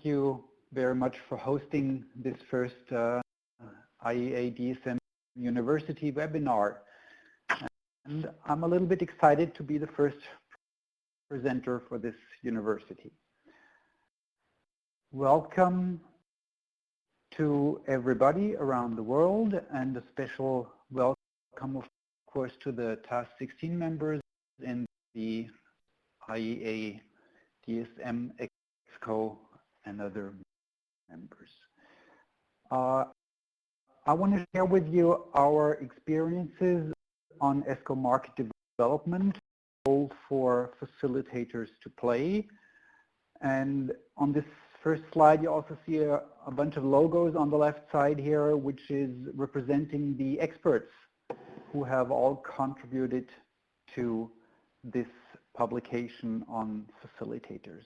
you very much for hosting this first IEA DSM University webinar. And I'm a little bit excited to be the first presenter for this university. Welcome to everybody around the world, and a special welcome, of course, to the Task 16 members and the IEA DSM ESCo and other members. I want to share with you our experiences on ESCo market development, role for facilitators to play. And on this first slide, you also see a bunch of logos on the left side here, which is representing the experts who have all contributed to this publication on facilitators.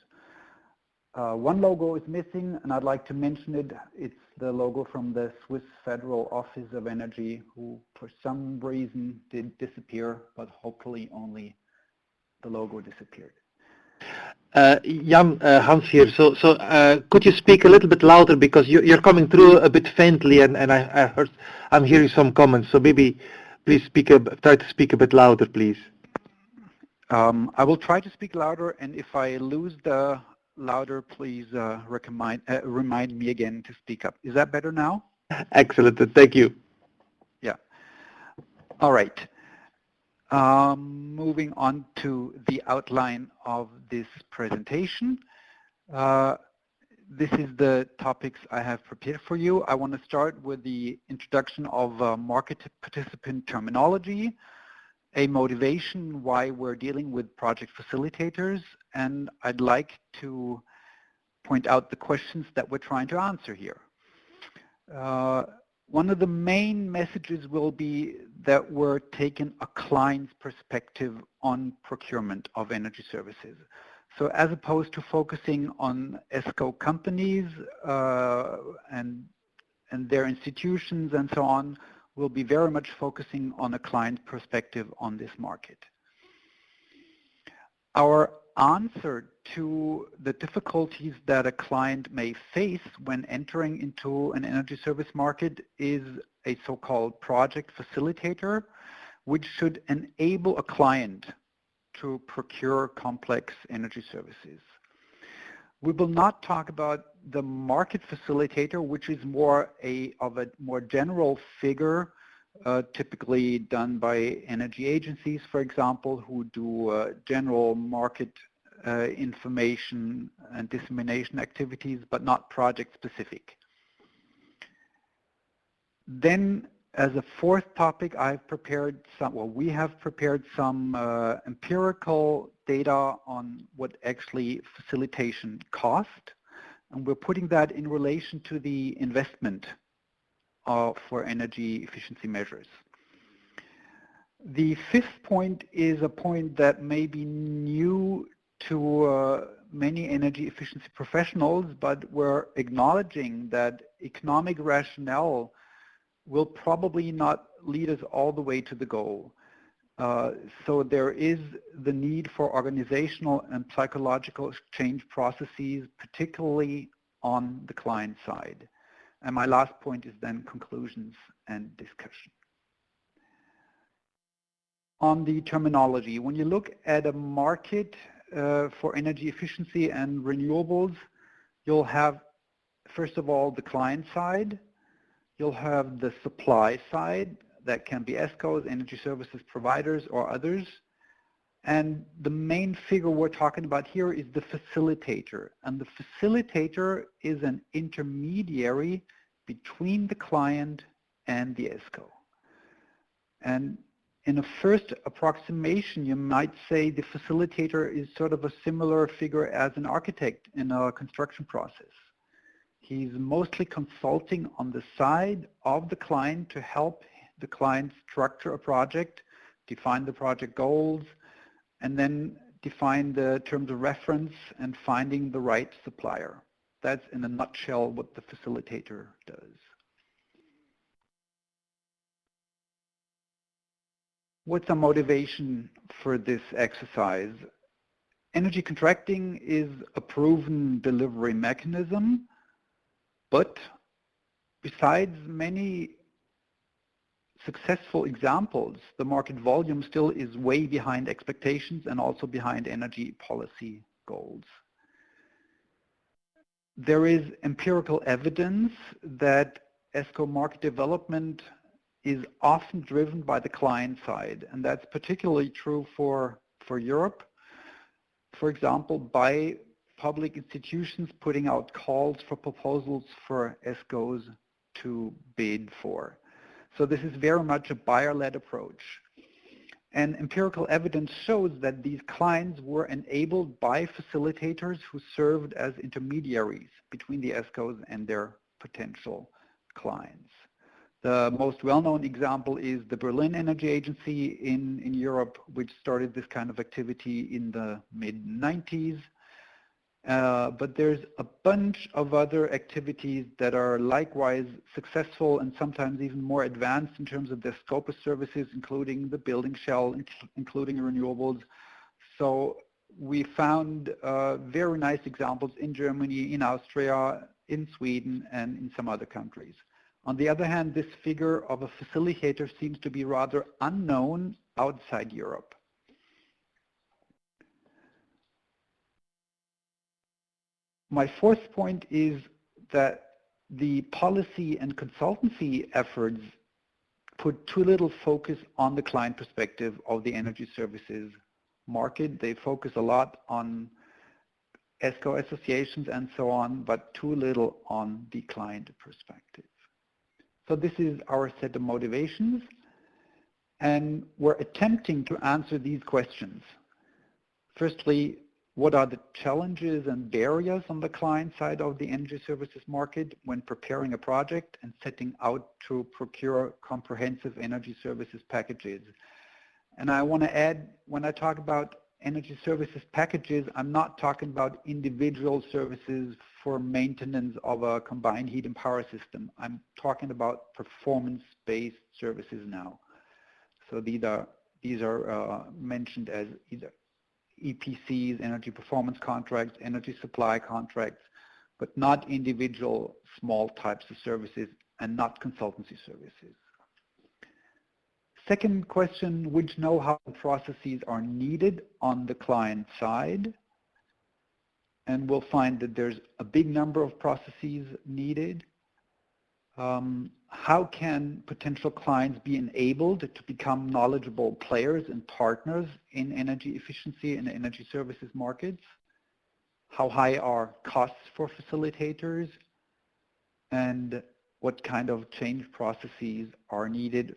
One logo is missing, and I'd like to mention it. It's the logo from the Swiss Federal Office of Energy, who for some reason did disappear, but hopefully only the logo disappeared. Jan, Hans here. So could you speak a little bit louder, because you're coming through a bit faintly, and I'm hearing some comments. So maybe please try to speak a bit louder, please. I will try to speak louder, and if I lose the louder, please remind me again to speak up. Is that better now? Excellent. Thank you. Yeah. All right. Moving on to the outline of this presentation. This is the topics I have prepared for you. I want to start with the introduction of market participant terminology, a motivation why we're dealing with project facilitators, and I'd like to point out the questions that we're trying to answer here. One of the main messages will be that we're taking a client's perspective on procurement of energy services. So as opposed to focusing on ESCo companies and their institutions and so on, we'll be very much focusing on a client perspective on this market. Our answer to the difficulties that a client may face when entering into an energy service market is a so-called project facilitator, which should enable a client to procure complex energy services. We will not talk about the market facilitator, which is more of a more general figure, typically done by energy agencies, for example, who do general market information and dissemination activities, but not project specific. Then, as a fourth topic, we have prepared some empirical data on what actually facilitation cost, and we're putting that in relation to the investment for energy efficiency measures. The fifth point is a point that may be new to many energy efficiency professionals, but we're acknowledging that economic rationale will probably not lead us all the way to the goal. So there is the need for organizational and psychological exchange processes, particularly on the client side. And my last point is then conclusions and discussion. On the terminology, when you look at a market for energy efficiency and renewables, you'll have, first of all, the client side. You'll have the supply side, that can be ESCos, energy services providers, or others. And the main figure we're talking about here is the facilitator. And the facilitator is an intermediary between the client and the ESCo. And in a first approximation, you might say the facilitator is sort of a similar figure as an architect in a construction process. He's mostly consulting on the side of the client to help the client structure a project, define the project goals, and then define the terms of reference and finding the right supplier. That's in a nutshell what the facilitator does. What's a motivation for this exercise? Energy contracting is a proven delivery mechanism, but besides many successful examples, the market volume still is way behind expectations and also behind energy policy goals. There is empirical evidence that ESCo market development is often driven by the client side, and that's particularly true for Europe. For example, by public institutions putting out calls for proposals for ESCos to bid for. So this is very much a buyer-led approach. And empirical evidence shows that these clients were enabled by facilitators who served as intermediaries between the ESCos and their potential clients. The most well-known example is the Berlin Energy Agency in Europe, which started this kind of activity in the mid-90s. But there's a bunch of other activities that are likewise successful and sometimes even more advanced in terms of their scope of services, including the building shell, including renewables. So we found very nice examples in Germany, in Austria, in Sweden, and in some other countries. On the other hand, this figure of a facilitator seems to be rather unknown outside Europe. My fourth point is that the policy and consultancy efforts put too little focus on the client perspective of the energy services market. They focus a lot on ESCo associations and so on, but too little on the client perspective. So this is our set of motivations, and we're attempting to answer these questions. Firstly, what are the challenges and barriers on the client side of the energy services market when preparing a project and setting out to procure comprehensive energy services packages? And I want to add, when I talk about energy services packages, I'm not talking about individual services for maintenance of a combined heat and power system. I'm talking about performance-based services now. So these are mentioned as either EPCs, energy performance contracts, energy supply contracts, but not individual small types of services and not consultancy services. Second question, which know-how and processes are needed on the client side? And we'll find that there's a big number of processes needed. How can potential clients be enabled to become knowledgeable players and partners in energy efficiency and energy services markets? How high are costs for facilitators? And what kind of change processes are needed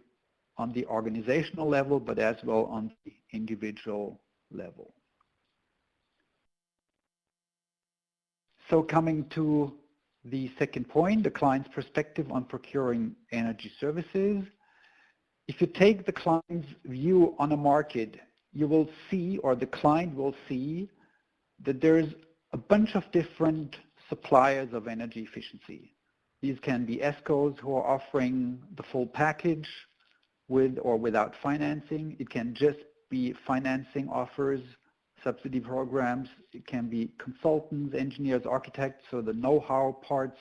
on the organizational level, but as well on the individual level? So coming to the second point, the client's perspective on procuring energy services. If you take the client's view on a market, you will see, or the client will see, that there's a bunch of different suppliers of energy efficiency. These can be ESCos who are offering the full package with or without financing. It can just be financing offers, subsidy programs. It can be consultants, engineers, architects, so the know-how parts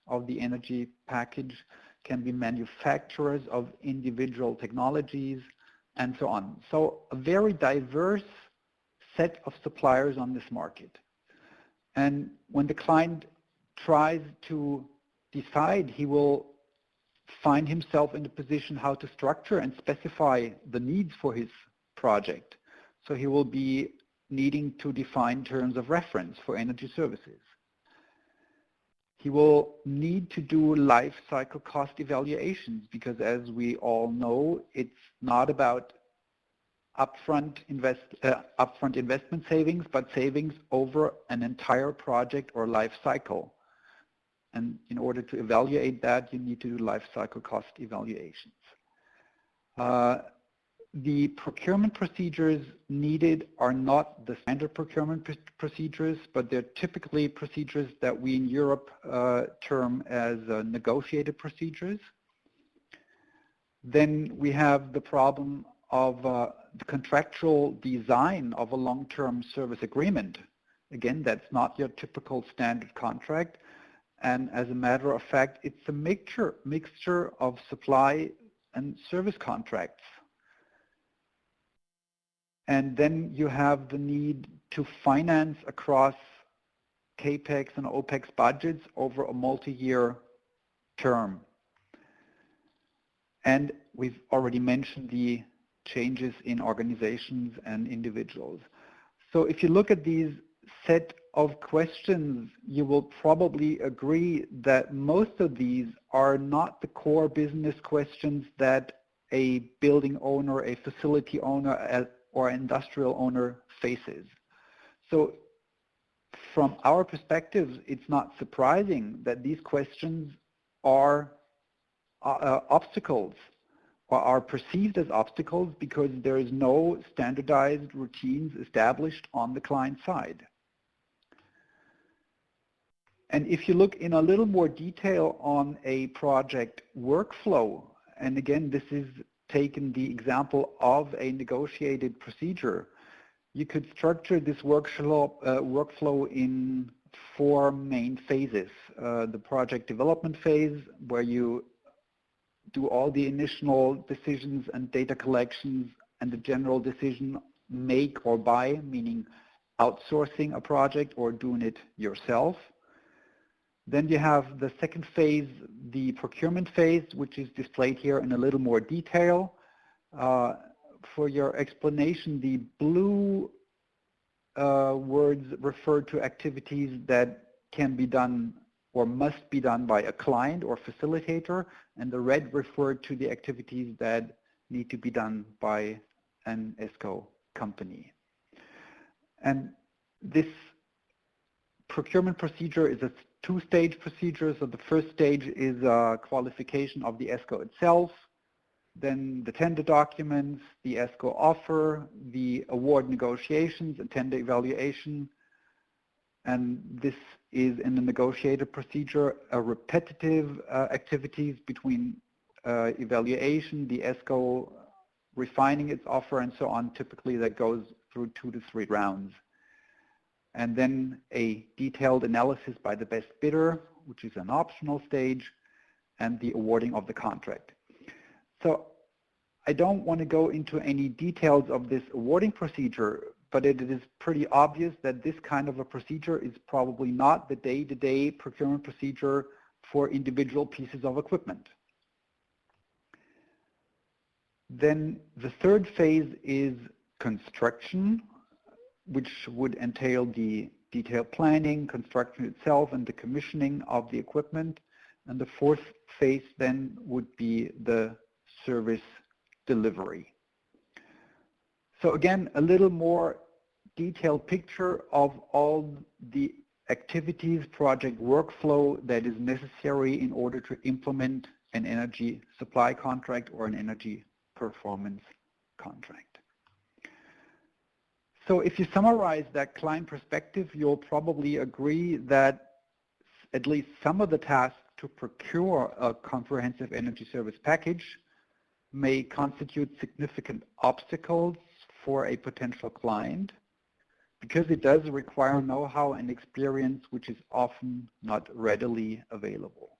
of the energy package, can be manufacturers of individual technologies, and so on. So a very diverse set of suppliers on this market. And when the client tries to decide, he will find himself in a position how to structure and specify the needs for his project. So he will be needing to define terms of reference for energy services. He will need to do life cycle cost evaluations because, as we all know, it's not about upfront investment savings, but savings over an entire project or life cycle. And in order to evaluate that, you need to do life cycle cost evaluations. The procurement procedures needed are not the standard procurement procedures, but they're typically procedures that we in Europe term as negotiated procedures. Then we have the problem of the contractual design of a long-term service agreement. Again, that's not your typical standard contract. And as a matter of fact, it's a mixture of supply and service contracts. And then you have the need to finance across CAPEX and OPEX budgets over a multi-year term. And we've already mentioned the changes in organizations and individuals. So if you look at these set of questions, you will probably agree that most of these are not the core business questions that a building owner, a facility owner, or industrial owner faces. So from our perspective, it's not surprising that these questions are obstacles, or are perceived as obstacles, because there is no standardized routines established on the client side. And if you look in a little more detail on a project workflow, and again, this is taken the example of a negotiated procedure, you could structure this workflow in 4 main phases. The project development phase, where you do all the initial decisions and data collections and the general decision make or buy, meaning outsourcing a project or doing it yourself. Then you have the second phase, the procurement phase, which is displayed here in a little more detail. For your explanation, the blue words refer to activities that can be done or must be done by a client or facilitator, and the red refer to the activities that need to be done by an ESCo company. And this procurement procedure is a 2-stage procedure. So the first stage is qualification of the ESCo itself, then the tender documents, the ESCo offer, the award negotiations and tender evaluation. And this is in the negotiated procedure, a repetitive activities between evaluation, the ESCo refining its offer and so on. Typically that goes through 2 to 3 rounds. And then a detailed analysis by the best bidder, which is an optional stage, and the awarding of the contract. So I don't want to go into any details of this awarding procedure, but it is pretty obvious that this kind of a procedure is probably not the day-to-day procurement procedure for individual pieces of equipment. Then the third phase is construction, which would entail the detailed planning, construction itself, and the commissioning of the equipment. And the fourth phase then would be the service delivery. So again, a little more detailed picture of all the activities, project workflow that is necessary in order to implement an energy supply contract or an energy performance contract. So if you summarize that client perspective, you'll probably agree that at least some of the tasks to procure a comprehensive energy service package may constitute significant obstacles for a potential client, because it does require know-how and experience which is often not readily available.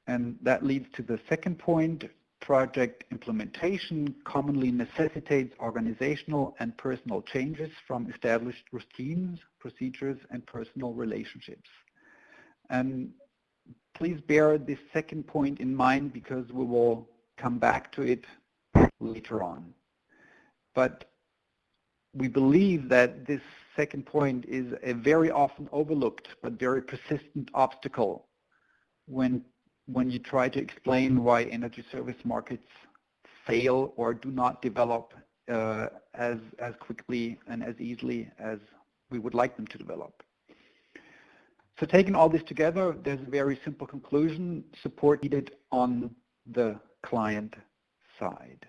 And that leads to the second point. Project implementation commonly necessitates organizational and personal changes from established routines, procedures, and personal relationships. And please bear this second point in mind, because we will come back to it later on. But we believe that this second point is a very often overlooked but very persistent obstacle when you try to explain why energy service markets fail or do not develop as quickly and as easily as we would like them to develop. So taking all this together, there's a very simple conclusion: support needed on the client side.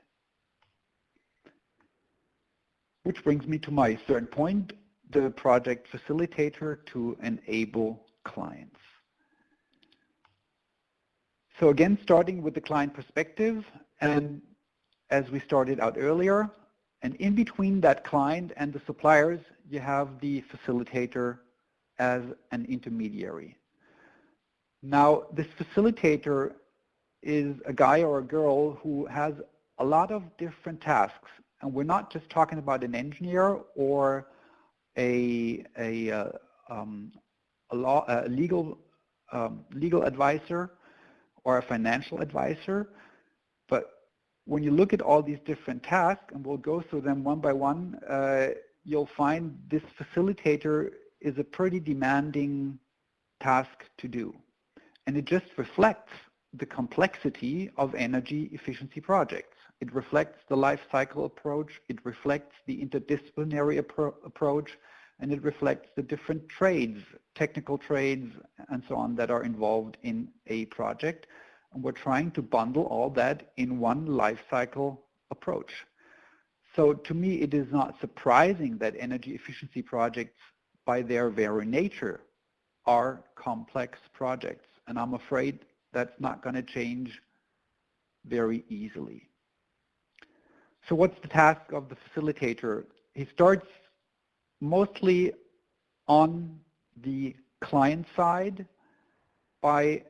Which brings me to my third point, the project facilitator to enable clients. So again, starting with the client perspective, and as we started out earlier, and in between that client and the suppliers, you have the facilitator as an intermediary. Now, this facilitator is a guy or a girl who has a lot of different tasks, and we're not just talking about an engineer or a legal advisor or a financial advisor, but when you look at all these different tasks, and we'll go through them one by one, you'll find this facilitator is a pretty demanding task to do. And it just reflects the complexity of energy efficiency projects. It reflects the life cycle approach, it reflects the interdisciplinary approach, and it reflects the different trades, technical trades, and so on that are involved in a project. And we're trying to bundle all that in one life cycle approach. So to me, it is not surprising that energy efficiency projects, by their very nature, are complex projects. And I'm afraid that's not going to change very easily. So what's the task of the facilitator? He starts mostly on the client side by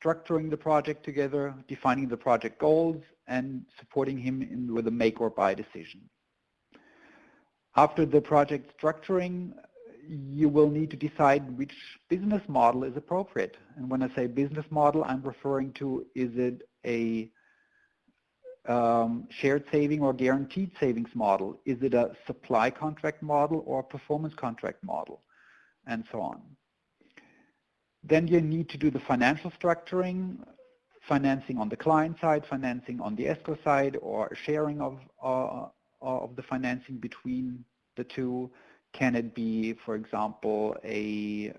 structuring the project together, defining the project goals, and supporting him with a make or buy decision. After the project structuring, you will need to decide which business model is appropriate. And when I say business model, I'm referring to, is it a shared saving or guaranteed savings model? Is it a supply contract model or a performance contract model? And so on. Then you need to do the financial structuring, financing on the client side, financing on the ESCo side, or sharing of the financing between the two. Can it be, for example, a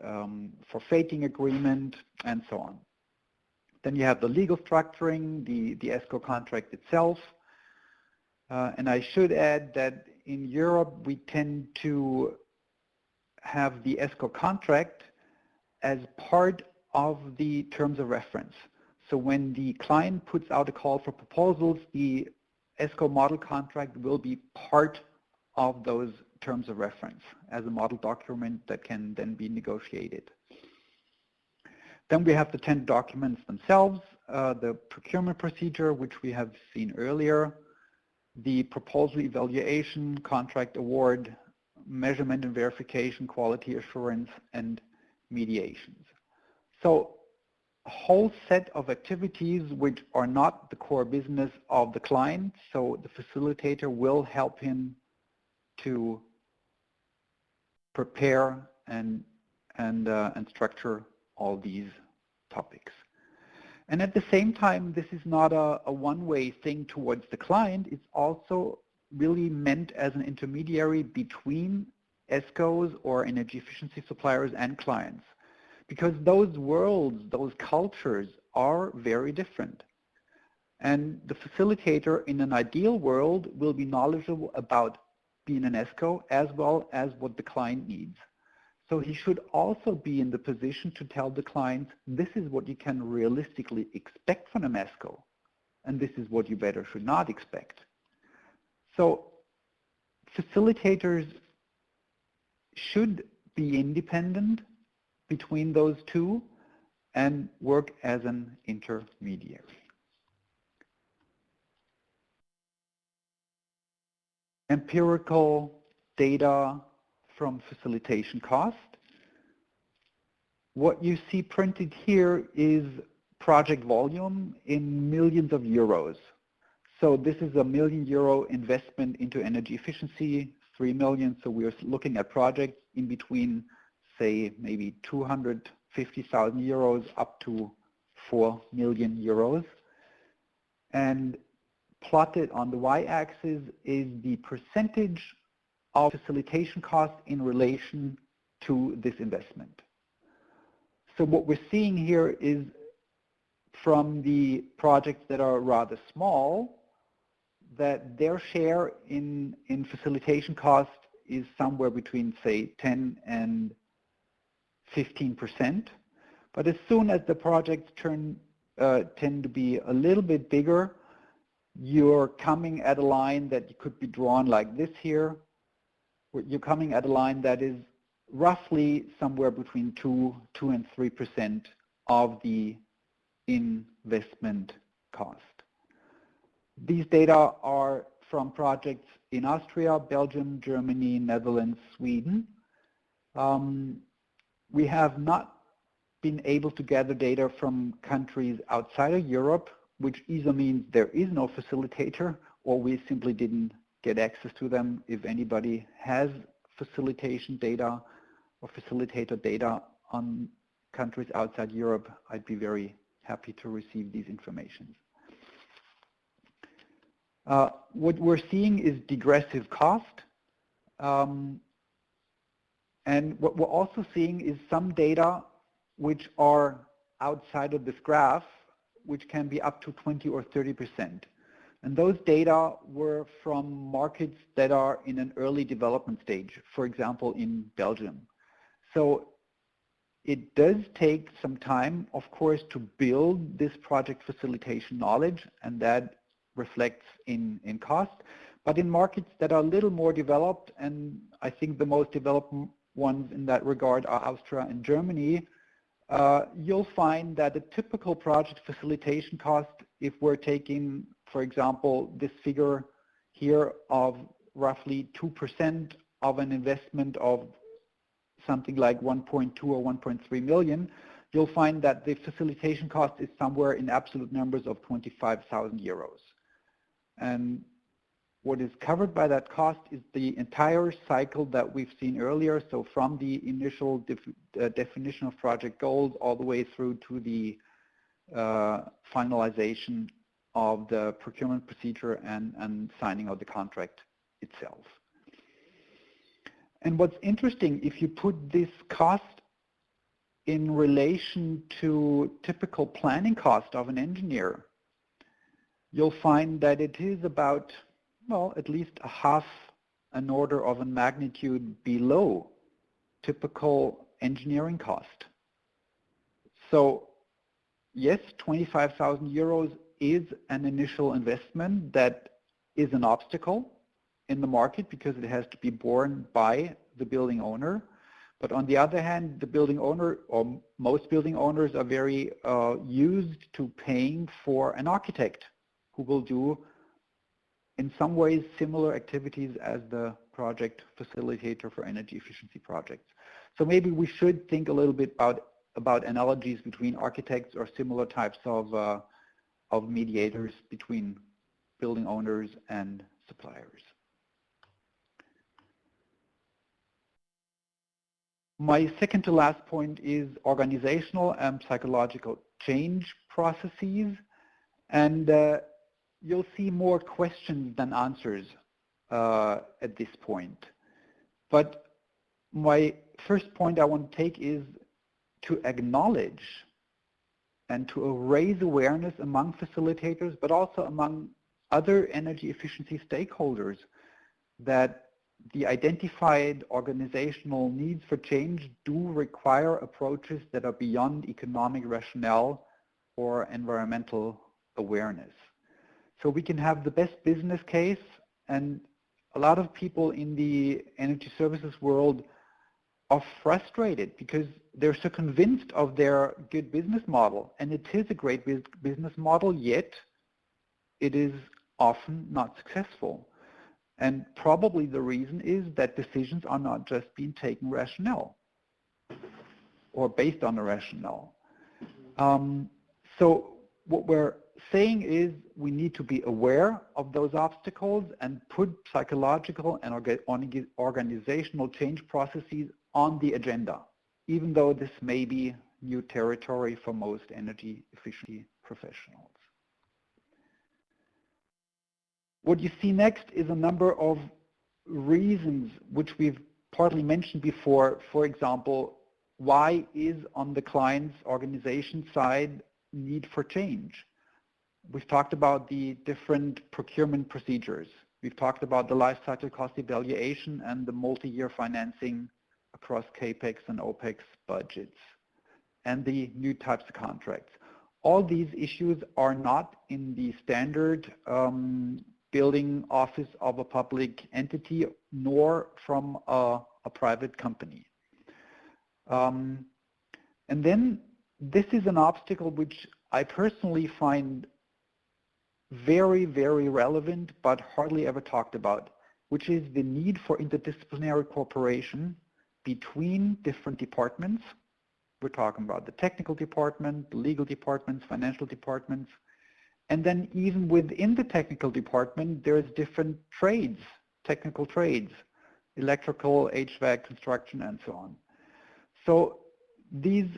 forfeiting agreement, and so on. Then you have the legal structuring, the ESCo contract itself. And I should add that in Europe, we tend to have the ESCo contract as part of the terms of reference. So when the client puts out a call for proposals, the ESCo model contract will be part of those terms of reference as a model document that can then be negotiated. Then we have the tender documents themselves, the procurement procedure, which we have seen earlier, the proposal evaluation, contract award, measurement and verification, quality assurance, and mediations. So a whole set of activities which are not the core business of the client, so the facilitator will help him to prepare and structure all these topics. And at the same time, this is not a one-way thing towards the client. It's also really meant as an intermediary between ESCos or energy efficiency suppliers and clients, because those worlds, those cultures are very different. And the facilitator in an ideal world will be knowledgeable about being an ESCo as well as what the client needs. So he should also be in the position to tell the client, this is what you can realistically expect from an ESCo, and this is what you better should not expect. So facilitators should be independent between those two and work as an intermediary. Empirical data from facilitation cost. What you see printed here is project volume in millions of euros. So this is a €1 million investment into energy efficiency, 3 million. So we're looking at projects in between, say, maybe 250,000 euros up to 4 million euros. And plotted on the y-axis is the percentage of facilitation cost in relation to this investment. So what we're seeing here is from the projects that are rather small, that their share in facilitation cost is somewhere between, say, 10 and 15%. But as soon as the projects tend to be a little bit bigger, you're coming at a line that could be drawn like this here. You're coming at a line that is roughly somewhere between 2 and 3% of the investment cost. These data are from projects in Austria, Belgium, Germany, Netherlands, Sweden. We have not been able to gather data from countries outside of Europe, which either means there is no facilitator or we simply didn't get access to them. If anybody has facilitation data or facilitator data on countries outside Europe, I'd be very happy to receive these information. What we're seeing is degressive cost. And what we're also seeing is some data which are outside of this graph, which can be up to 20 or 30%. And those data were from markets that are in an early development stage, for example, in Belgium. So it does take some time, of course, to build this project facilitation knowledge, and that reflects in cost. But in markets that are a little more developed, and I think the most developed ones in that regard are Austria and Germany, you'll find that a typical project facilitation cost, if we're taking, for example, this figure here of roughly 2% of an investment of something like 1.2 or 1.3 million, you'll find that the facilitation cost is somewhere in absolute numbers of 25,000 euros. And what is covered by that cost is the entire cycle that we've seen earlier, so from the initial definition of project goals all the way through to the finalization of the procurement procedure and signing of the contract itself. And what's interesting, if you put this cost in relation to typical planning cost of an engineer, you'll find that it is about, well, at least a half an order of a magnitude below typical engineering cost. So yes, 25,000 euros is an initial investment that is an obstacle in the market because it has to be borne by the building owner. But on the other hand, the building owner, or most building owners, are very used to paying for an architect who will do in some ways similar activities as the project facilitator for energy efficiency projects. So maybe we should think a little bit about analogies between architects or similar types of mediators between building owners and suppliers. My second to last point is organizational and psychological change processes. And you'll see more questions than answers at this point. But my first point I want to take is to acknowledge and to raise awareness among facilitators, but also among other energy efficiency stakeholders, that the identified organizational needs for change do require approaches that are beyond economic rationale or environmental awareness. So we can have the best business case, and a lot of people in the energy services world are frustrated because they're so convinced of their good business model, and it is a great business model, yet it is often not successful. And probably the reason is that decisions are not just being taken rationale or based on a rationale. So what we're saying is we need to be aware of those obstacles and put psychological and organizational change processes on the agenda, even though this may be new territory for most energy efficiency professionals. What you see next is a number of reasons which we've partly mentioned before. For example, why is on the client's organization side need for change? We've talked about the different procurement procedures. We've talked about the life cycle cost evaluation and the multi-year financing across CAPEX and OPEX budgets and the new types of contracts. all these issues are not in the standard building office of a public entity, nor from a private company. And then this is an obstacle which I personally find very, very relevant, but hardly ever talked about, which is the need for interdisciplinary cooperation between different departments. We're talking about the technical department, the legal departments, financial departments, and then even within the technical department, there's different trades, technical trades, electrical, HVAC, construction, and so on. So these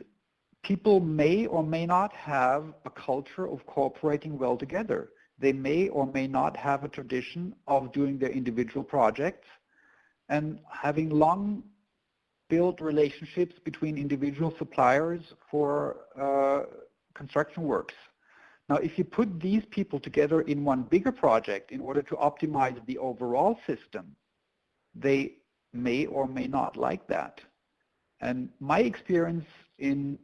people may or may not have a culture of cooperating well together. They may or may not have a tradition of doing their individual projects and having long built relationships between individual suppliers for construction works. Now, if you put these people together in one bigger project in order to optimize the overall system, they may or may not like that. And my experience in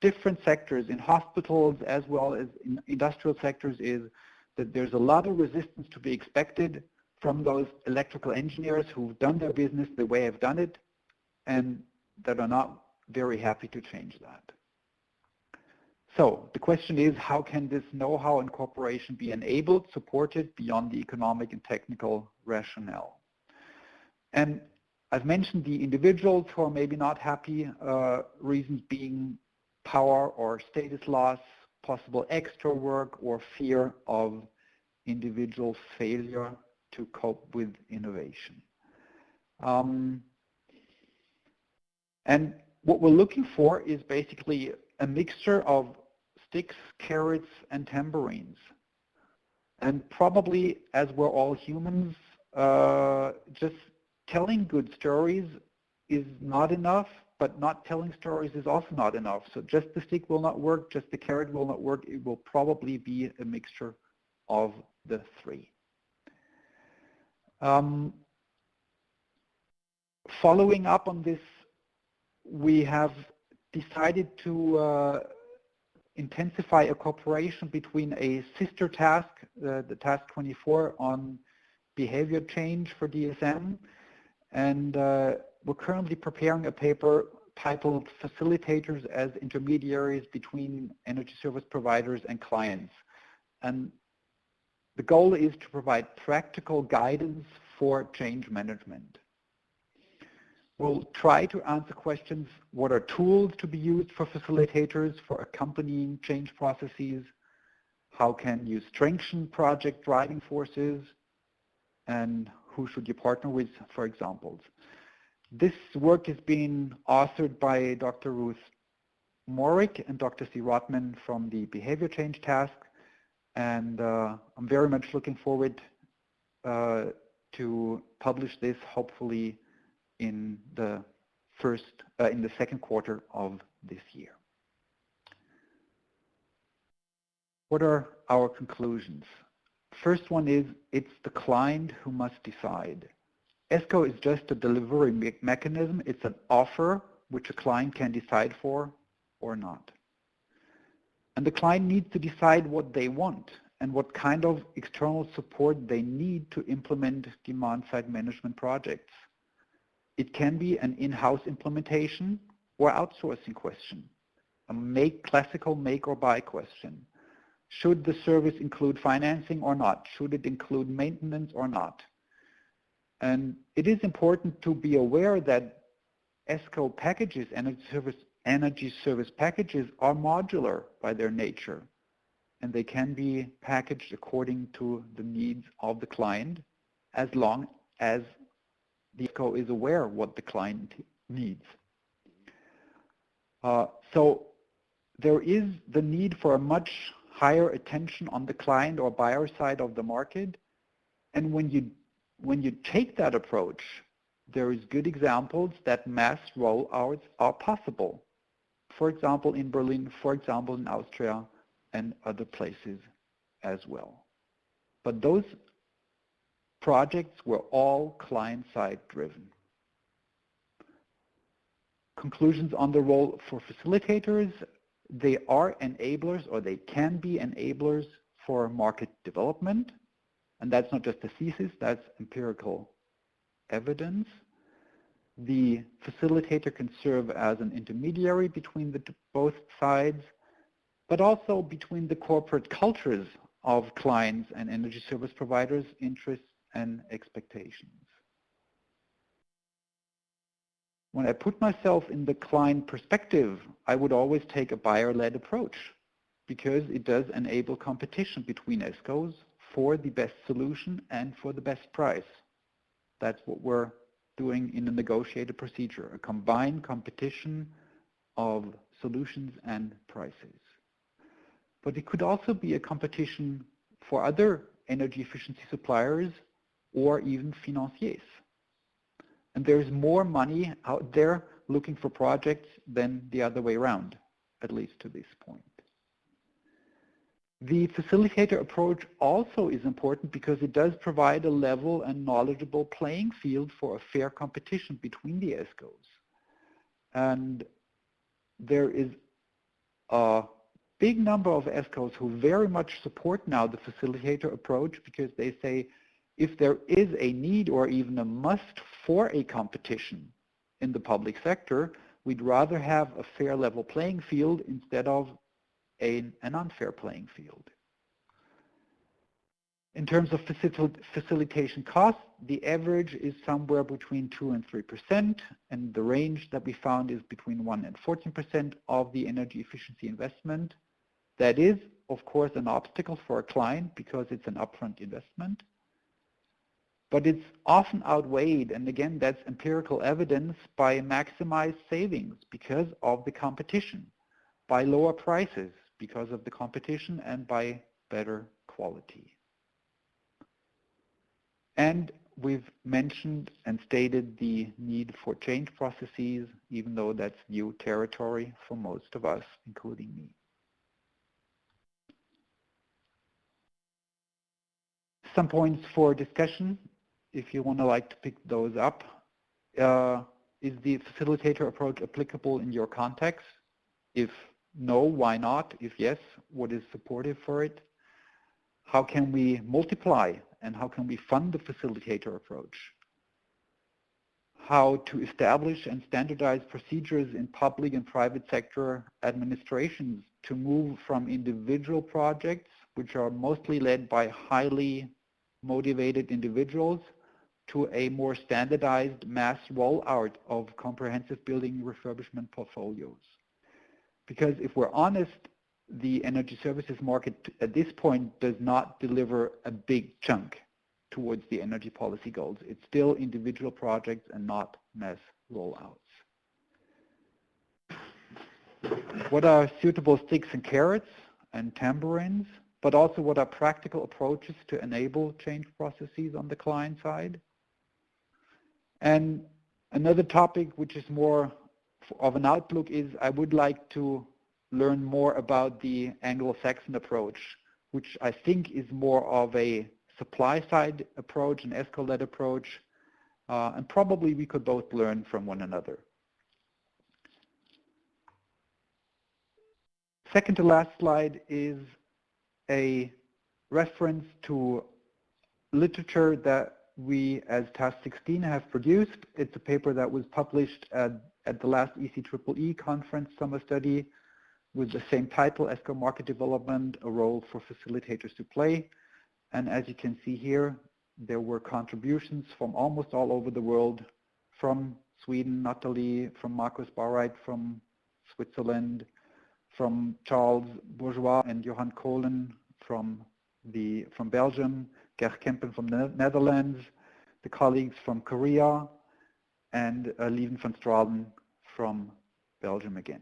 different sectors, in hospitals as well as in industrial sectors, is that there's a lot of resistance to be expected from those electrical engineers who've done their business the way I've done it, and that are not very happy to change that. So the question is, how can this know-how and cooperation be enabled, supported beyond the economic and technical rationale? And I've mentioned the individuals who are maybe not happy, reasons being power or status loss, possible extra work, or fear of individual failure to cope with innovation. And what we're looking for is basically a mixture of sticks, carrots, and tambourines. And probably, as we're all humans, just telling good stories is not enough, but not telling stories is also not enough. So just the stick will not work, just the carrot will not work. It will probably be a mixture of the three. Following up on this, we have decided to intensify a cooperation between a sister task, the task 24 on behavior change for DSM, and we're currently preparing a paper titled Facilitators as Intermediaries Between Energy Service Providers and Clients. And the goal is to provide practical guidance for change management. We'll try to answer questions: what are tools to be used for facilitators for accompanying change processes? How can you strengthen project driving forces? And who should you partner with, for example? This work is being authored by Dr. Ruth Morick and Dr. C. Rotman from the Behavior Change Task, and I'm very much looking forward to publish this, hopefully in the second quarter of this year. What are our conclusions? First one is, it's the client who must decide. ESCo is just a delivery mechanism. It's an offer which a client can decide for or not. And the client needs to decide what they want and what kind of external support they need to implement demand-side management projects. It can be an in-house implementation or outsourcing question, a classical make or buy question. Should the service include financing or not? Should it include maintenance or not? And it is important to be aware that ESCo packages, energy service packages, are modular by their nature, and they can be packaged according to the needs of the client, as long as the ESCo is aware what the client needs. So there is the need for a much higher attention on the client or buyer side of the market, and when you take that approach, there is good examples that mass rollouts are possible. For example, in Berlin, for example, in Austria, and other places as well. But those projects were all client-side driven. Conclusions on the role for facilitators. they are enablers, or they can be enablers for market development. And that's not just a thesis, that's empirical evidence. The facilitator can serve as an intermediary between both sides, but also between the corporate cultures of clients and energy service providers' interests and expectations. When I put myself in the client perspective, I would always take a buyer-led approach because it does enable competition between ESCos for the best solution and for the best price. That's what we're doing in a negotiated procedure, a combined competition of solutions and prices. But it could also be a competition for other energy efficiency suppliers or even financiers. And there's more money out there looking for projects than the other way around, at least to this point. The facilitator approach also is important because it does provide a level and knowledgeable playing field for a fair competition between the ESCos. And there is a big number of ESCos who very much support now the facilitator approach because they say if there is a need or even a must for a competition in the public sector, we'd rather have a fair level playing field instead of an unfair playing field. In terms of facilitation costs, the average is somewhere between 2 and 3%, and the range that we found is between 1 and 14% of the energy efficiency investment. That is, of course, an obstacle for a client because it's an upfront investment. But it's often outweighed, and again, that's empirical evidence, by maximized savings because of the competition, by lower prices because of the competition, and by better quality. And we've mentioned and stated the need for change processes, even though that's new territory for most of us, including me. Some points for discussion, if you want to like to pick those up. Is the facilitator approach applicable in your context? If no, why not? If yes, what is supportive for it? How can we multiply and how can we fund the facilitator approach? How to establish and standardize procedures in public and private sector administrations to move from individual projects, which are mostly led by highly motivated individuals, to a more standardized mass rollout of comprehensive building refurbishment portfolios. Because if we're honest, the energy services market at this point does not deliver a big chunk towards the energy policy goals. It's still individual projects and not mass rollouts. What are suitable sticks and carrots and tambourines, but also what are practical approaches to enable change processes on the client side? And another topic which is more of an outlook is I would like to learn more about the Anglo-Saxon approach, which I think is more of a supply-side approach, an ESCo-led approach, and probably we could both learn from one another. Second to last slide is a reference to literature that we as Task 16 have produced. It's a paper that was published at the last ECEEE conference summer study with the same title, ESCo Market Development, a Role for Facilitators to Play. And as you can see here, there were contributions from almost all over the world, from Sweden, Natalie, from Markus Barreit, from Switzerland, from Charles Bourgeois and Johan Kohlen from Belgium, Gert Kempen from the Netherlands, the colleagues from Korea, and Lieven van Stralen from Belgium again.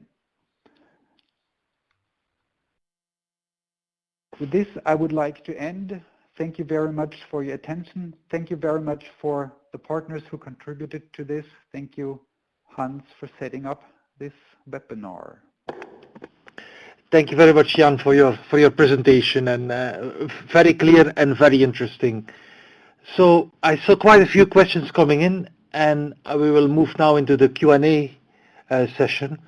With this, I would like to end. Thank you very much for your attention. Thank you very much for the partners who contributed to this. Thank you, Hans, for setting up this webinar. Thank you very much, Jan, for your presentation, and very clear and very interesting. So I saw quite a few questions coming in, and we will move now into the Q&A session.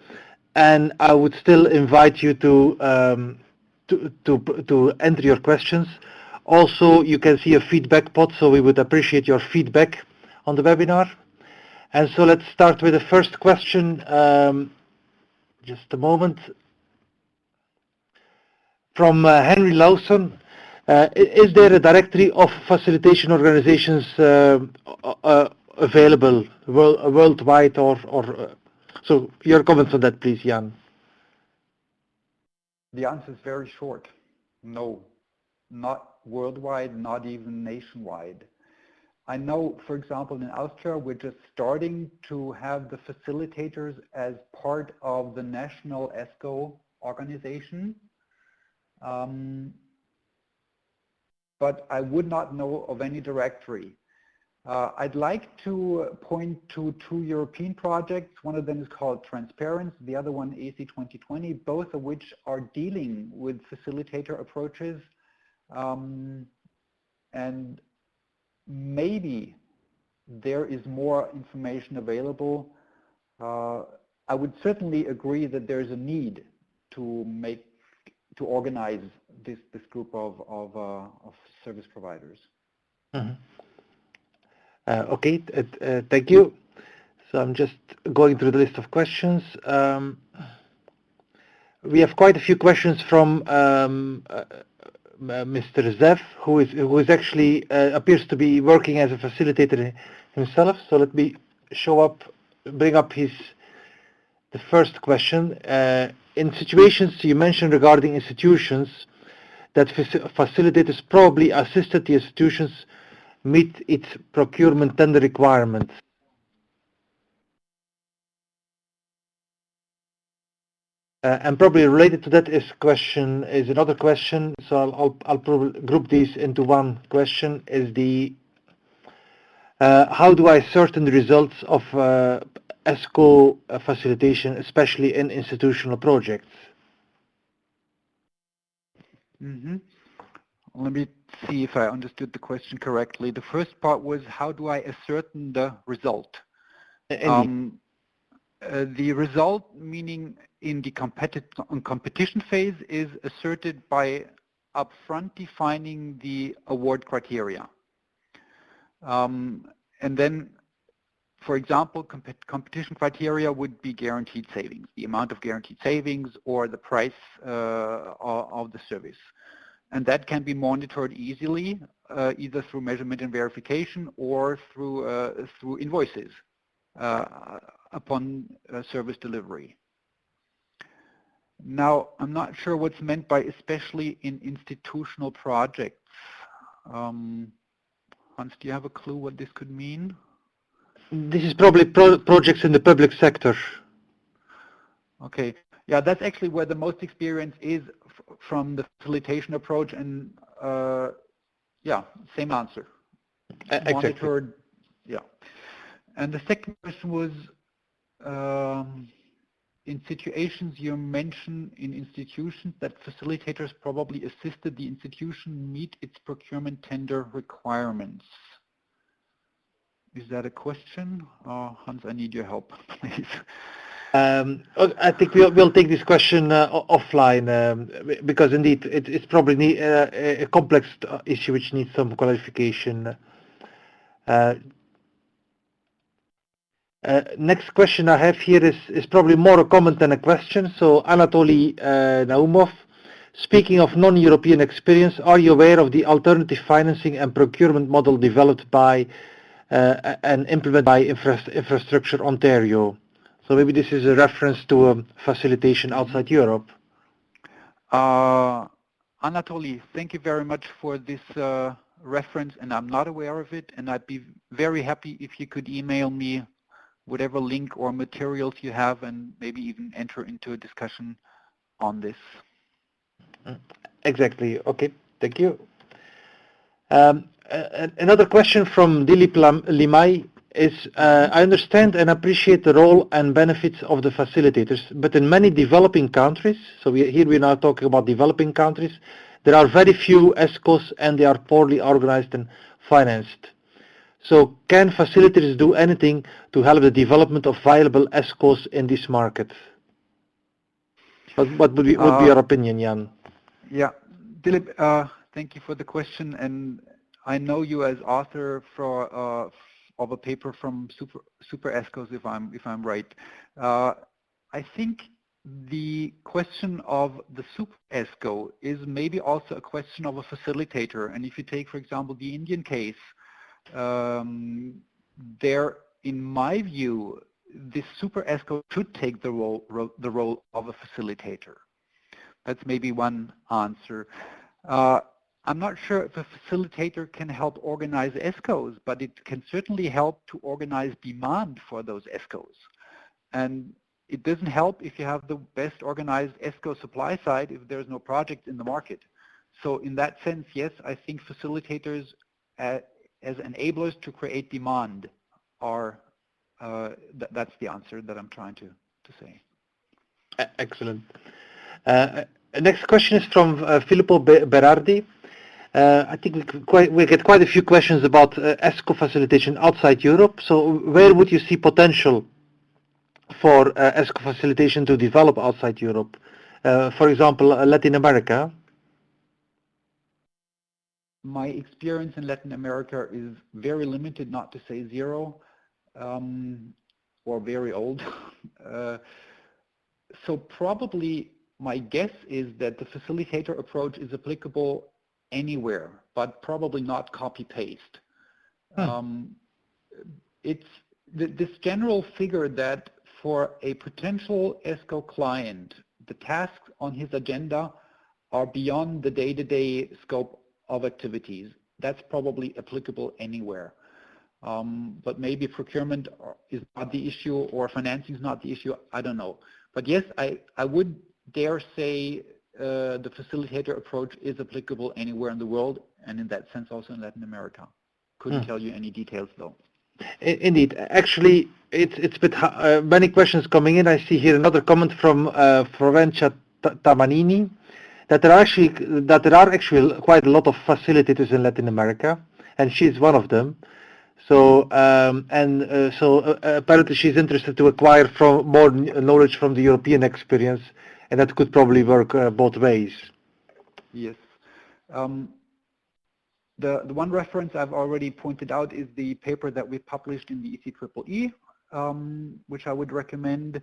and I would still invite you to enter your questions. Also, you can see a feedback pod, so we would appreciate your feedback on the webinar. And so let's start with the first question. Just a moment. From Henry Lawson. Is there a directory of facilitation organizations available worldwide so your comments on that, please, Jan. The answer is very short. No, not worldwide, not even nationwide. I know, for example, in Austria, we're just starting to have the facilitators as part of the national ESCo organization. But I would not know of any directory. I'd like to point to two European projects. One of them is called Transparency, the other one AC 2020, both of which are dealing with facilitator approaches. And maybe there is more information available. I would certainly agree that there's a need to organize this group of service providers. Mm-hmm. Okay, thank you. So I'm just going through the list of questions. We have quite a few questions from Mr. Zev, who is actually appears to be working as a facilitator himself. So let me bring up the first question. In situations you mentioned regarding institutions, that facilitators probably assisted the institutions meet its procurement tender requirements. And probably related to that is another question. So I'll probably group these into one question. Is how do I ascertain the results of ESCo facilitation, especially in institutional projects? Mm-hmm. Let me see if I understood the question correctly. The first part was, how do I ascertain the result? The result, meaning in the competition phase, is asserted by upfront defining the award criteria. And then, for example, competition criteria would be guaranteed savings, the amount of guaranteed savings or the price of the service. And that can be monitored easily, either through measurement and verification or through invoices upon service delivery. Now, I'm not sure what's meant by especially in institutional projects. Hans, do you have a clue what this could mean? This is probably projects in the public sector. Okay. Yeah, that's actually where the most experience is from the facilitation approach, and yeah, same answer. Exactly. Monitored, yeah. And the second question was, in situations you mentioned in institutions that facilitators probably assisted the institution meet its procurement tender requirements. Is that a question? Hans, I need your help, please. I think we'll take this question offline because indeed it's probably a complex issue which needs some clarification. Next question I have here is probably more a comment than a question. So Anatoly Naumov, speaking of non-European experience, are you aware of the alternative financing and procurement model developed by and implemented by Infrastructure Ontario? So maybe this is a reference to facilitation outside Europe. Anatoly, thank you very much for this reference, and I'm not aware of it, and I'd be very happy if you could email me whatever link or materials you have, and maybe even enter into a discussion on this. Exactly. Okay, thank you. Another question from Dilip Limai is, I understand and appreciate the role and benefits of the facilitators, but in many developing countries, so here we're now talking about developing countries, there are very few ESCos and they are poorly organized and financed. So can facilitators do anything to help the development of viable ESCos in this market? What would be your opinion, Jan? Yeah, Dilip, thank you for the question, and I know you as author of a paper from Super ESCos, if I'm right. I think the question of the Super ESCO is maybe also a question of a facilitator. And if you take, for example, the Indian case, there, in my view, this Super ESCO should take the role of a facilitator. That's maybe one answer. I'm not sure if a facilitator can help organize ESCos, but it can certainly help to organize demand for those ESCos. And it doesn't help if you have the best organized ESCO supply side if there's no project in the market. So in that sense, yes, I think facilitators as enablers to create demand are, that's the answer that I'm trying to say. Excellent. Next question is from Filippo Berardi. I think we get quite a few questions about ESCO facilitation outside Europe. So where would you see potential for ESCO facilitation to develop outside Europe? For example, Latin America? My experience in Latin America is very limited, not to say zero, or very old. So probably my guess is that the facilitator approach is applicable anywhere, but probably not copy-paste. It's this general figure that for a potential ESCO client, the tasks on his agenda are beyond the day-to-day scope of activities. That's probably applicable anywhere. But maybe procurement is not the issue or financing is not the issue, I don't know. But yes, I would dare say the facilitator approach is applicable anywhere in the world, and in that sense also in Latin America. Couldn't tell you any details though. Indeed. Actually, it's been many questions coming in. I see here another comment from Florencia Tamanini that there are actually quite a lot of facilitators in Latin America, and she's one of them. So apparently she's interested to acquire more knowledge from the European experience, and that could probably work both ways. Yes. The one reference I've already pointed out is the paper that we published in the ECEEE, which I would recommend.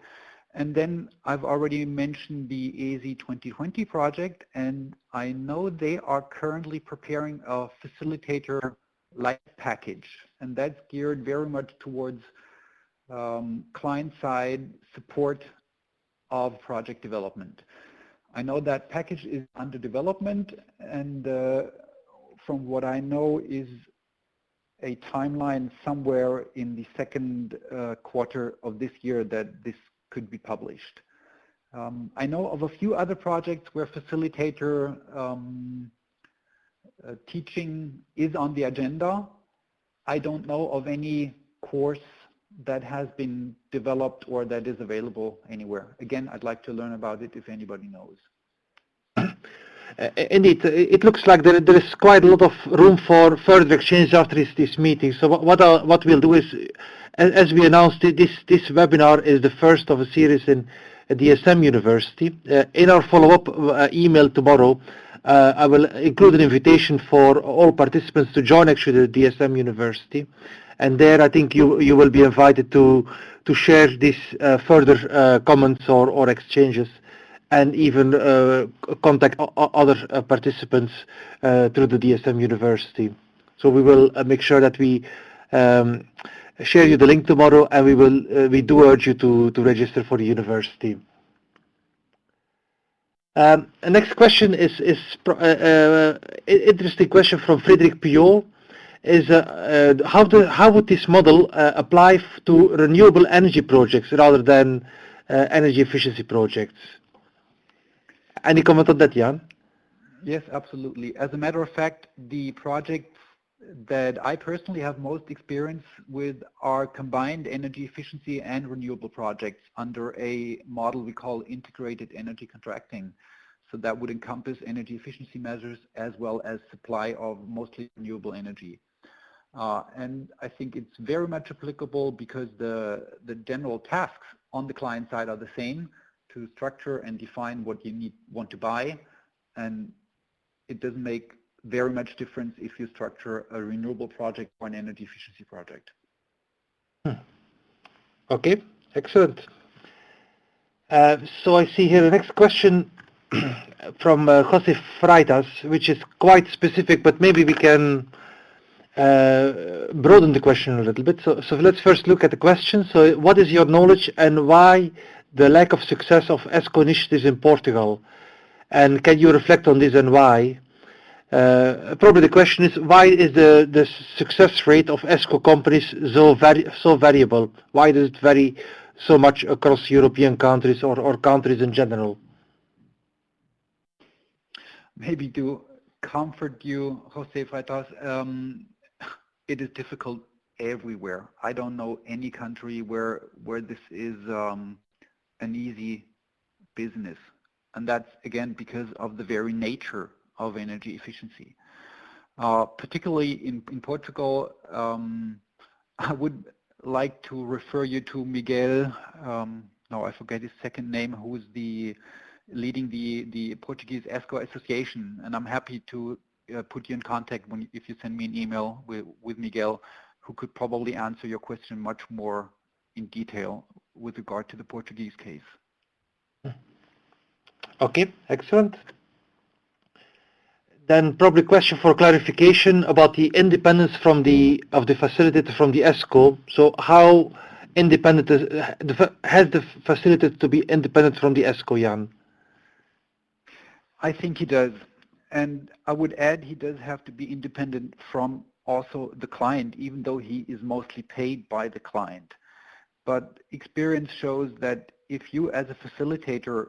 And then I've already mentioned the ESCo 2020 project, and I know they are currently preparing a facilitator light package, and that's geared very much towards client-side support of project development. I know that package is under development, and from what I know is a timeline somewhere in the second quarter of this year that this could be published. I know of a few other projects where facilitator teaching is on the agenda. I don't know of any course that has been developed or that is available anywhere. Again, I'd like to learn about it if anybody knows. Indeed, it looks like there is quite a lot of room for further exchange after this meeting. So what we'll do is, as we announced, this webinar is the first of a series in DSM University. In our follow-up email tomorrow, I will include an invitation for all participants to join actually the DSM University, and there I think you will be invited to share these further comments or exchanges, and even contact other participants through the DSM University. So we will make sure that we share you the link tomorrow, and we do urge you to register for the university. Next question is interesting question from Frédéric Puyol. Is how would this model apply to renewable energy projects rather than energy efficiency projects? Any comment on that, Jan? Yes, absolutely. As a matter of fact, the projects that I personally have most experience with are combined energy efficiency and renewable projects under a model we call integrated energy contracting. So that would encompass energy efficiency measures as well as supply of mostly renewable energy. And I think it's very much applicable because the general tasks on the client side are the same. to structure and define what you want to buy, and it doesn't make very much difference if you structure a renewable project or an energy efficiency project. Okay, excellent. So I see here the next question from Jose Freitas, which is quite specific, but maybe we can broaden the question a little bit. So let's first look at the question. So what is your knowledge and why the lack of success of ESCo initiatives in Portugal? And can you reflect on this and why? Probably the question is, why is the success rate of ESCo companies so variable? Why does it vary so much across European countries or countries in general? Maybe to comfort you, Jose Freitas, it is difficult everywhere. I don't know any country where this is an easy business. And that's, again, because of the very nature of energy efficiency. Particularly in Portugal, I would like to refer you to Miguel, no, I forget his second name, who is leading the Portuguese ESCo Association. And I'm happy to put you in contact if you send me an email with Miguel, who could probably answer your question much more in detail with regard to the Portuguese case. Okay, excellent. Then probably question for clarification about the independence of the facilitator from the ESCo. So how independent has the facilitator to be independent from the ESCo, Jan? I think he does. And I would add he does have to be independent from also the client, even though he is mostly paid by the client. But experience shows that if you as a facilitator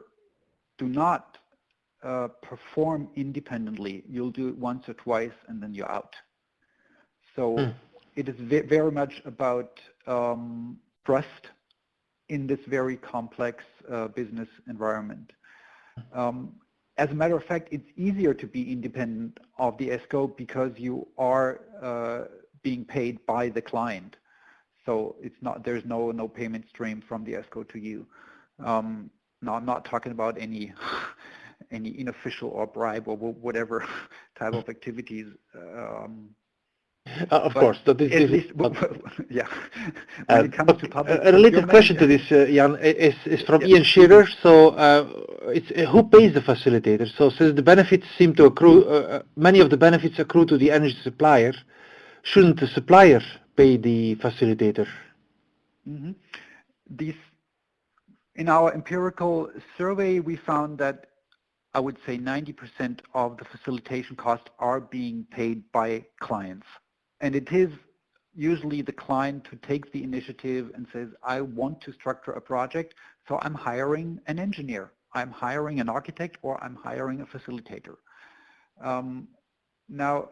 do not perform independently, you'll do it once or twice and then you're out. So it is very much about trust in this very complex business environment. As a matter of fact, it's easier to be independent of the ESCo because you are being paid by the client. So there's no payment stream from the ESCo to you. No, I'm not talking about any unofficial or bribe or whatever type of activities. Of course, that is yeah. When it comes to public a related question to this, Jan, is from Ian Shearer. So, it's who pays the facilitator? So, since the benefits seem to accrue, many of the benefits accrue to the energy supplier, shouldn't the supplier pay the facilitator? Mm-hmm. In our empirical survey, we found that I would say 90% of the facilitation costs are being paid by clients. And it is usually the client who takes the initiative and says, I want to structure a project, so I'm hiring an engineer, I'm hiring an architect, or I'm hiring a facilitator. Now,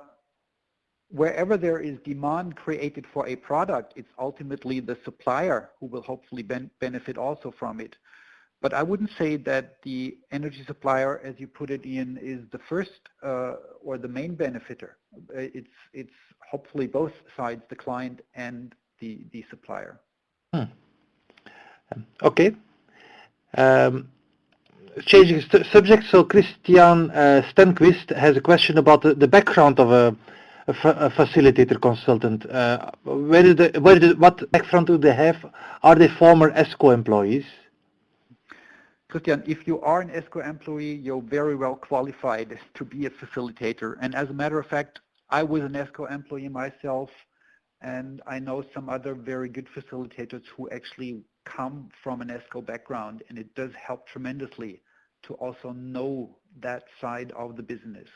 wherever there is demand created for a product, it's ultimately the supplier who will hopefully benefit also from it. But I wouldn't say that the energy supplier, as you put it, Ian, is the first or the main benefiter. It's hopefully both sides, the client and the supplier. Okay. Changing subject, so Christian Stenquist has a question about the background of a facilitator consultant. What background do they have? Are they former ESCo employees? Christian, if you are an ESCo employee, you're very well qualified to be a facilitator. And as a matter of fact, I was an ESCo employee myself, and I know some other very good facilitators who actually come from an ESCo background, and it does help tremendously to also know that side of the business.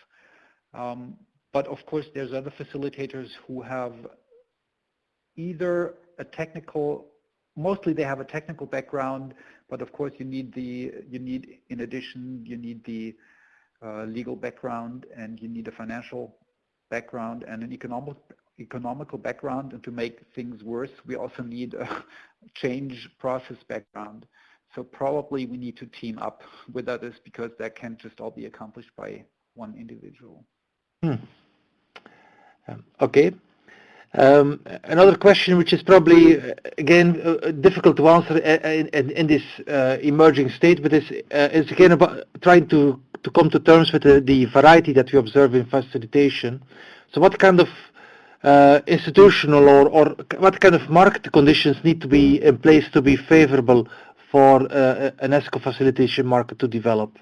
But of course, there's other facilitators who have either a technical, mostly they have a technical background, but of course you need in addition, you need the legal background, and you need a financial background and an economical background. And to make things worse, we also need a change process background. So probably we need to team up with others because that can't just all be accomplished by one individual. Okay. Another question, which is probably again difficult to answer in this emerging state, but is again about trying to come to terms with the variety that we observe in facilitation. So, what kind of institutional or what kind of market conditions need to be in place to be favorable for an ESCo facilitation market to develop?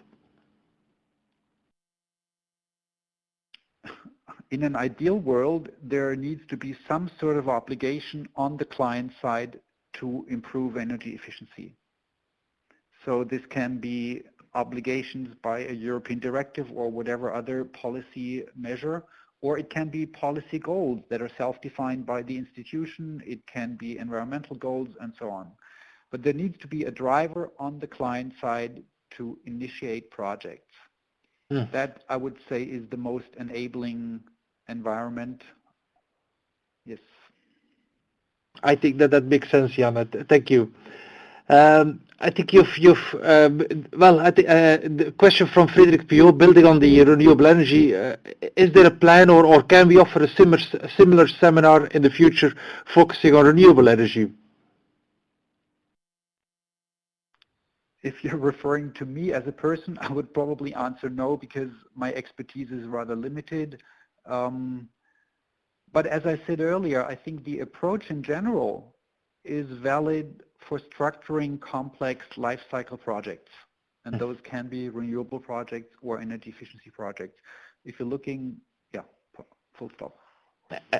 In an ideal world, there needs to be some sort of obligation on the client side to improve energy efficiency. So this can be obligations by a European directive or whatever other policy measure, or it can be policy goals that are self-defined by the institution. It can be environmental goals and so on. But there needs to be a driver on the client side to initiate projects. That, I would say, is the most enabling environment. Yes. I think that makes sense, Jan. Thank you. I think the question from Frederick Pio, building on the renewable energy, is there a plan or can we offer a similar seminar in the future focusing on renewable energy? If you're referring to me as a person, I would probably answer no, because my expertise is rather limited. But as I said earlier, I think the approach in general is valid for structuring complex life cycle projects. And those can be renewable projects or energy efficiency projects. If you're looking, yeah, full stop.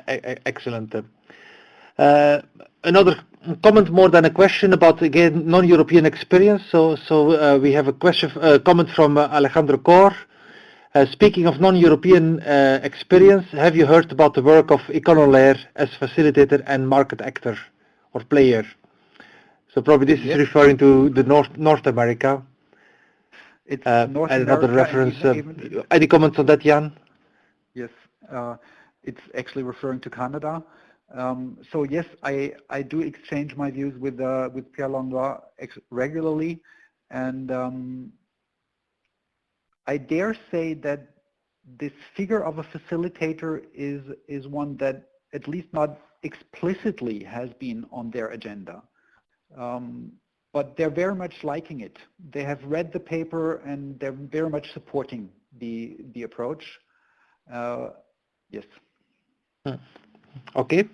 Excellent. Another comment more than a question about, again, non-European experience. So we have a comment from Alejandro Cor. Speaking of non-European experience, have you heard about the work of Econolair as facilitator and market actor or player? So probably this is referring to the North America. It's North and America. Another reference. Any comments on that, Jan? Yes, it's actually referring to Canada. So yes, I do exchange my views with Pierre Langlois regularly, and I dare say that this figure of a facilitator is one that at least not explicitly has been on their agenda. But they're very much liking it. They have read the paper and they're very much supporting the approach. Yes. Okay.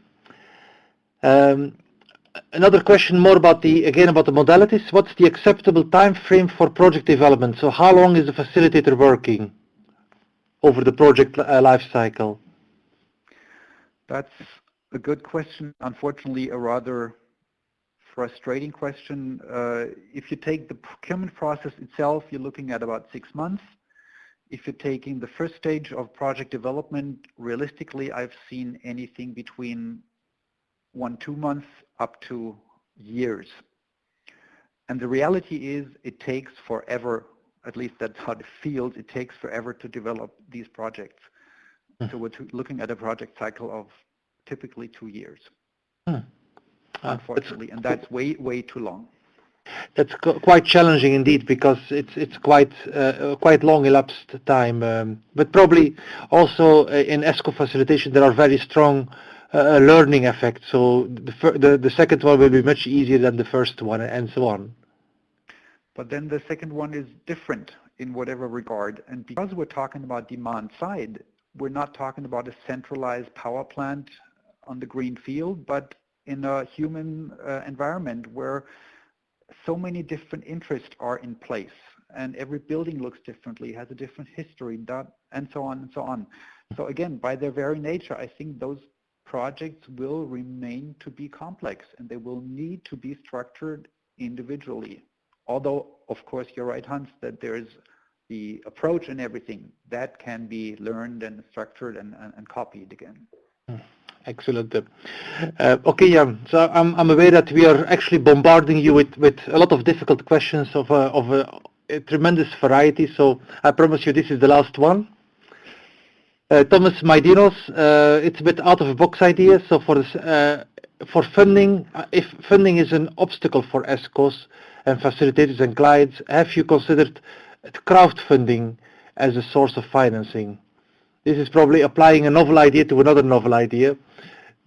Another question more about the modalities. What's the acceptable time frame for project development? So how long is the facilitator working over the project life cycle? That's a good question. Unfortunately, a rather frustrating question. If you take the procurement process itself, you're looking at about 6 months. If you're taking the first stage of project development, realistically, I've seen anything between 1-2 months up to years. And the reality is it takes forever, at least that's how it feels, it takes forever to develop these projects. So we're looking at a project cycle of typically 2 years, unfortunately, and that's way too long. That's quite challenging indeed, because it's quite long elapsed time. But probably also in ESCo facilitation there are very strong learning effect, so the second one will be much easier than the first one, and so on. But then the second one is different in whatever regard, and because we're talking about demand side, we're not talking about a centralized power plant on the green field, but in a human environment where so many different interests are in place, and every building looks differently, has a different history, and so on and so on. So again, by their very nature, I think those projects will remain to be complex, and they will need to be structured individually. Although, of course, you're right, Hans, that there is the approach and everything that can be learned and structured and copied again. Excellent. Okay, Jan. So I'm aware that we are actually bombarding you with a lot of difficult questions of a tremendous variety. So I promise you this is the last one. Thomas Maidinos, it's a bit out of a box idea. So for funding, if funding is an obstacle for ESCos and facilitators and clients, have you considered crowdfunding as a source of financing? This is probably applying a novel idea to another novel idea,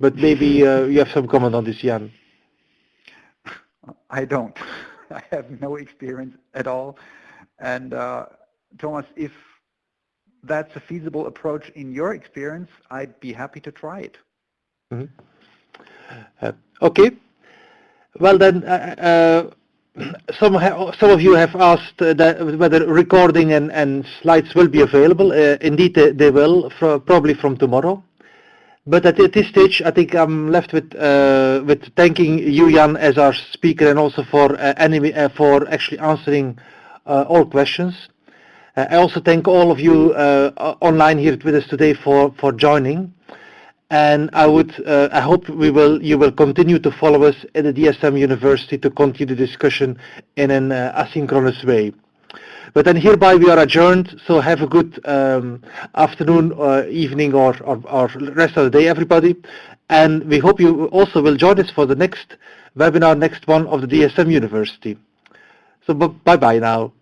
But maybe you have some comment on this, Jan. I don't. I have no experience at all. And Thomas, if that's a feasible approach in your experience, I'd be happy to try it. Okay. Well then, some of you have asked whether recording and slides will be available. Indeed, they will, probably from tomorrow. But at this stage, I think I'm left with thanking you, Jan, as our speaker, and also for actually answering all questions. I also thank all of you online here with us today for joining. And I hope you will continue to follow us at the DSM University to continue the discussion in an asynchronous way. But then hereby we are adjourned, so have a good afternoon, evening, or rest of the day, everybody. And we hope you also will join us for the next webinar, next one of the DSM University. So bye-bye now.